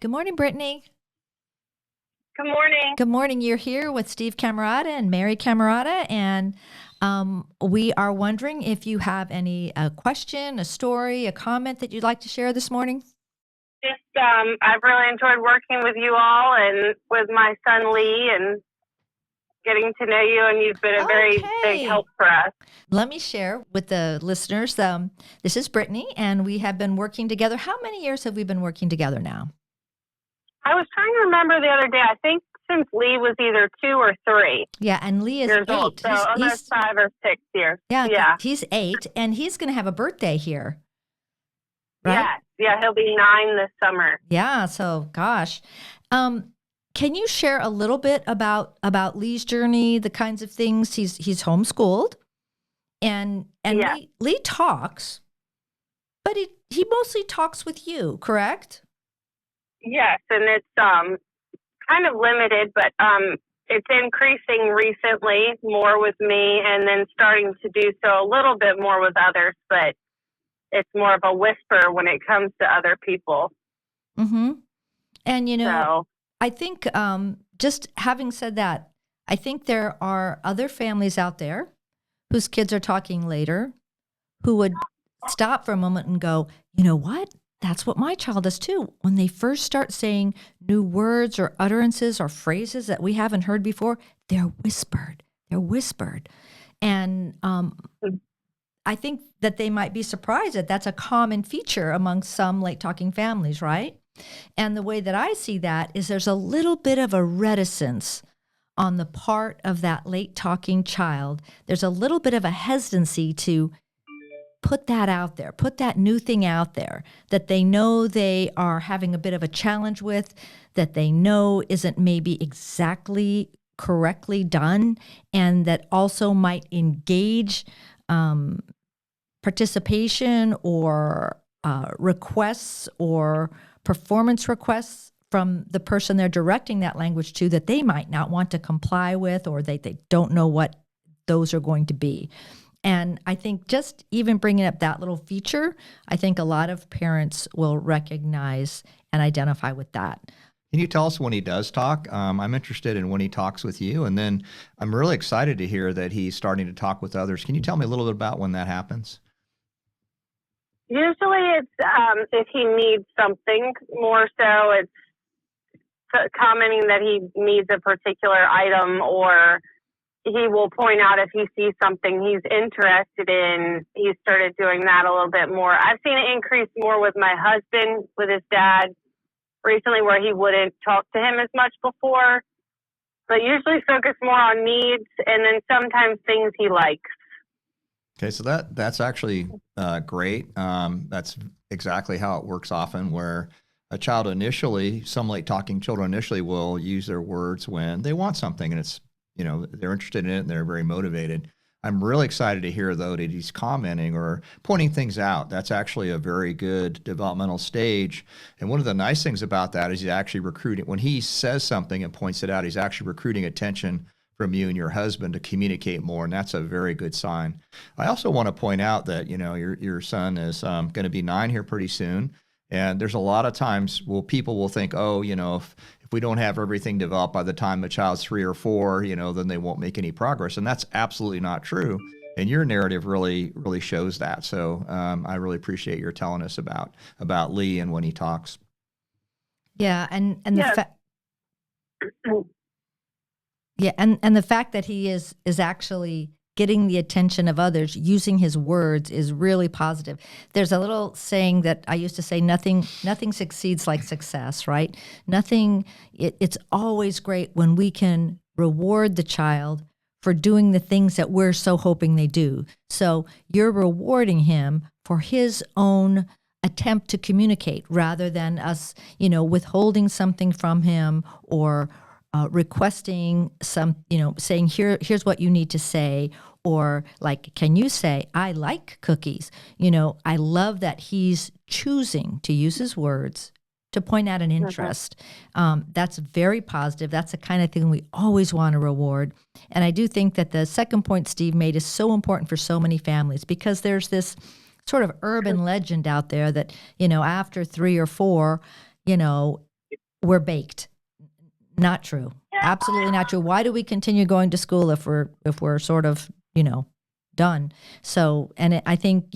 Good morning, Brittany. Good morning. Good morning. You're here with Steve Camarata and Mary Camarata, and we are wondering if you have any question, a story, a comment that you'd like to share this morning. Just, I've really enjoyed working with you all and with my son Lee and getting to know you, and you've been a very big help for us. Let me share with the listeners. This is Brittany, and we have been working together. How many years have we been working together now? I was trying to remember the other day. I think since Lee was either 2 or 3. Yeah, and Lee is years 8. Old, so almost 5 or 6 years. Yeah, he's 8, and he's going to have a birthday here. Right? Yeah, he'll be 9 this summer. Yeah, so gosh. Can you share a little bit about Lee's journey, the kinds of things he's homeschooled, and Yeah. Lee talks, but he mostly talks with you, correct? Yes, and it's kind of limited, but it's increasing recently, more with me, and then starting to do so a little bit more with others, but it's more of a whisper when it comes to other people. Mm-hmm. And, I think just having said that, I think there are other families out there whose kids are talking later who would stop for a moment and go, you know what? That's what my child does too. When they first start saying new words or utterances or phrases that we haven't heard before, they're whispered. And I think that they might be surprised that that's a common feature among some late talking families, right? And the way that I see that is there's a little bit of a reticence on the part of that late talking child. There's a little bit of a hesitancy to put that out there, put that new thing out there that they know they are having a bit of a challenge with, that they know isn't maybe exactly correctly done, and that also might engage participation or requests or performance requests from the person they're directing that language to that they might not want to comply with, or they don't know what those are going to be. And I think just even bringing up that little feature, I think a lot of parents will recognize and identify with that. Can you tell us when he does talk? I'm interested in when he talks with you. And then I'm really excited to hear that he's starting to talk with others. Can you tell me a little bit about when that happens? Usually it's if he needs something. More so it's commenting that he needs a particular item, or he will point out if he sees something he's interested in. He started doing that a little bit more. I've seen it increase more with my husband, with his dad recently, where he wouldn't talk to him as much before, but usually focus more on needs and then sometimes things he likes. Okay, so that's actually great. That's exactly how it works often, where a child initially, some late talking children initially will use their words when they want something, and it's, they're interested in it and they're very motivated. I'm really excited to hear, though, that he's commenting or pointing things out. That's actually a very good developmental stage. And one of the nice things about that is he's actually recruiting. When he says something and points it out, he's actually recruiting attention from you and your husband to communicate more, and that's a very good sign. I also want to point out that, your son is going to be 9 here pretty soon. And there's a lot of times people will think, if we don't have everything developed by the time the child's 3 or 4, then they won't make any progress. And that's absolutely not true. And your narrative really, really shows that. So I really appreciate your telling us about Lee and when he talks. Yeah, and the fact that he is actually getting the attention of others using his words is really positive. There's a little saying that I used to say, nothing succeeds like success, right? It's always great when we can reward the child for doing the things that we're so hoping they do. So you're rewarding him for his own attempt to communicate rather than us, withholding something from him or requesting some, saying, here's what you need to say, or like, can you say, I like cookies? I love that he's choosing to use his words to point out an interest. That's very positive. That's the kind of thing we always want to reward. And I do think that the second point Steve made is so important for so many families, because there's this sort of urban legend out there that, after 3 or 4, we're baked. Not true. Absolutely not true. Why do we continue going to school if we're sort of, done? So, and I think,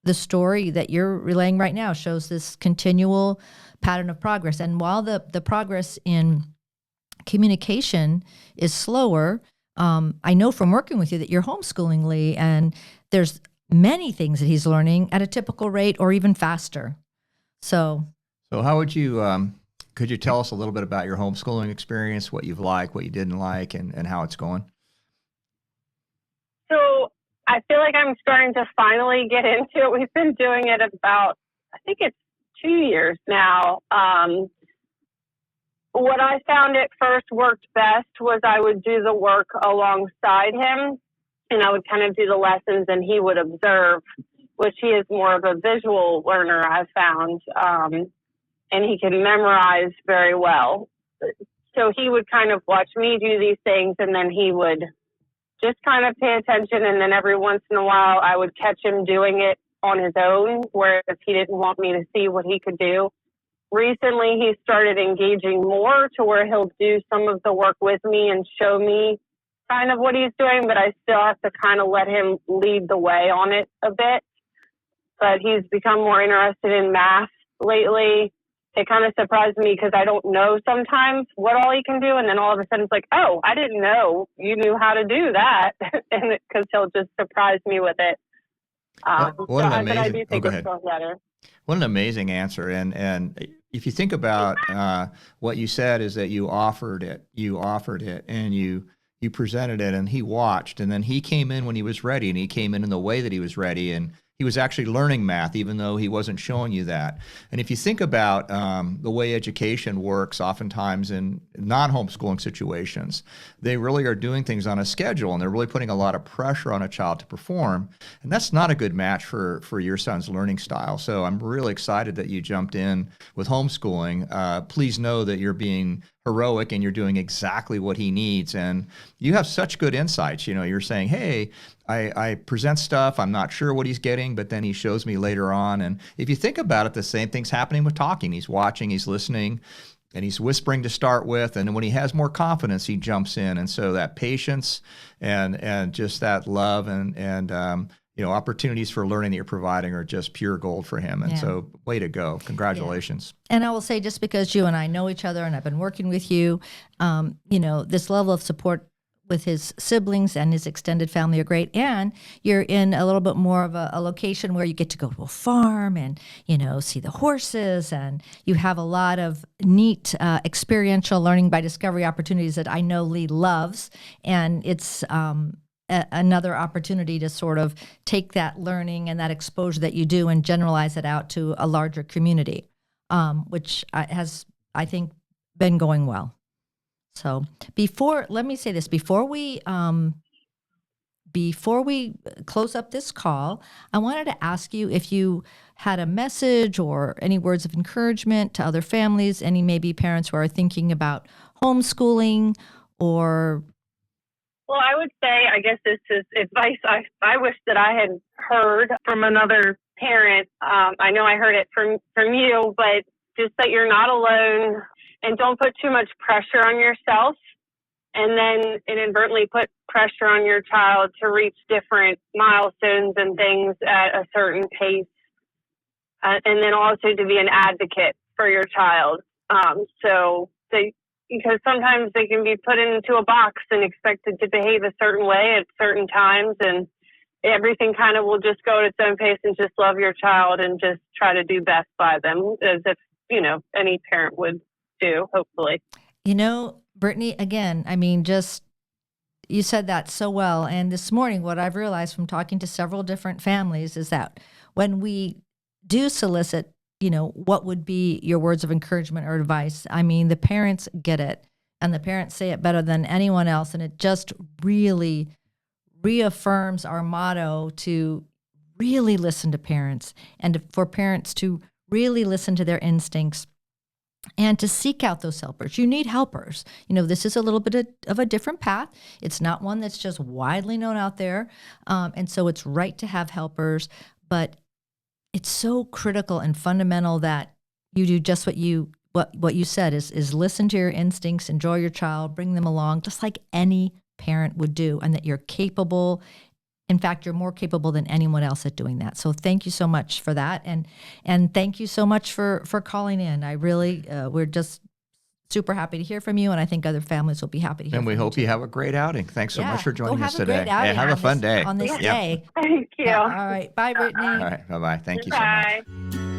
the story that you're relaying right now shows this continual pattern of progress. And while the progress in communication is slower, I know from working with you that you're homeschooling Lee, and there's many things that he's learning at a typical rate or even faster. So how would you, could you tell us a little bit about your homeschooling experience, what you've liked, what you didn't like, and how it's going? So I feel like I'm starting to finally get into it. We've been doing it about, I think it's 2 years now. What I found at first worked best was I would do the work alongside him, and I would kind of do the lessons and he would observe, which he is more of a visual learner, I've found, and he can memorize very well. So he would kind of watch me do these things, and then he would just kind of pay attention, and then every once in a while I would catch him doing it on his own, whereas he didn't want me to see what he could do. Recently, he started engaging more to where he'll do some of the work with me and show me kind of what he's doing, but I still have to kind of let him lead the way on it a bit. But he's become more interested in math lately. It kind of surprised me because I don't know sometimes what all he can do. And then all of a sudden it's like, oh, I didn't know you knew how to do that. And because he'll just surprise me with it. What an amazing, I do think go it's ahead. going better. What an amazing answer. And if you think about what you said is that you offered it and you presented it and he watched, and then he came in when he was ready, and he came in the way that he was ready, and he was actually learning math even though he wasn't showing you that. And if you think about the way education works oftentimes in non-homeschooling situations, they really are doing things on a schedule, and they're really putting a lot of pressure on a child to perform. And that's not a good match for your son's learning style. So I'm really excited that you jumped in with homeschooling. Please know that you're being heroic and you're doing exactly what he needs. And you have such good insights. You're saying, hey, I present stuff, I'm not sure what he's getting, but then he shows me later on. And if you think about it, the same thing's happening with talking. He's watching, he's listening, and he's whispering to start with. And when he has more confidence, he jumps in. And so that patience and just that love and opportunities for learning that you're providing are just pure gold for him. And so way to go. Congratulations. Yeah. And I will say, just because you and I know each other and I've been working with you, this level of support with his siblings and his extended family are great. And you're in a little bit more of a location where you get to go to a farm and, see the horses, and you have a lot of neat experiential learning by discovery opportunities that I know Lee loves. And it's another opportunity to sort of take that learning and that exposure that you do and generalize it out to a larger community, which has, I think, been going well. So let me say this, before we close up this call, I wanted to ask you if you had a message or any words of encouragement to other families, any maybe parents who are thinking about homeschooling or... Well, I would say, I guess this is advice I wish that I had heard from another parent. I know I heard it from you, but just that you're not alone. And don't put too much pressure on yourself, and then inadvertently put pressure on your child to reach different milestones and things at a certain pace. And then also to be an advocate for your child. Because sometimes they can be put into a box and expected to behave a certain way at certain times, and everything kind of will just go at its own pace, and just love your child and just try to do best by them, as if, any parent would do, hopefully. Brittany, again, you said that so well. And this morning, what I've realized from talking to several different families is that when we do solicit, what would be your words of encouragement or advice, the parents get it, and the parents say it better than anyone else. And it just really reaffirms our motto to really listen to parents, and for parents to really listen to their instincts and to seek out those helpers. You need helpers. This is a little bit of a different path. It's not one that's just widely known out there. And so it's right to have helpers, but it's so critical and fundamental that you do just what you said is listen to your instincts, enjoy your child, bring them along, just like any parent would do, and that you're capable. In fact, you're more capable than anyone else at doing that. So thank you so much for that, and thank you so much for calling in. I really we're just super happy to hear from you, and I think other families will be happy to hear. And we from hope you have a great outing. Thanks so much for joining us today. Yeah, have a fun day on this day. Thank you. All right, bye, Brittany. All right, bye bye. Thank you so Bye. much.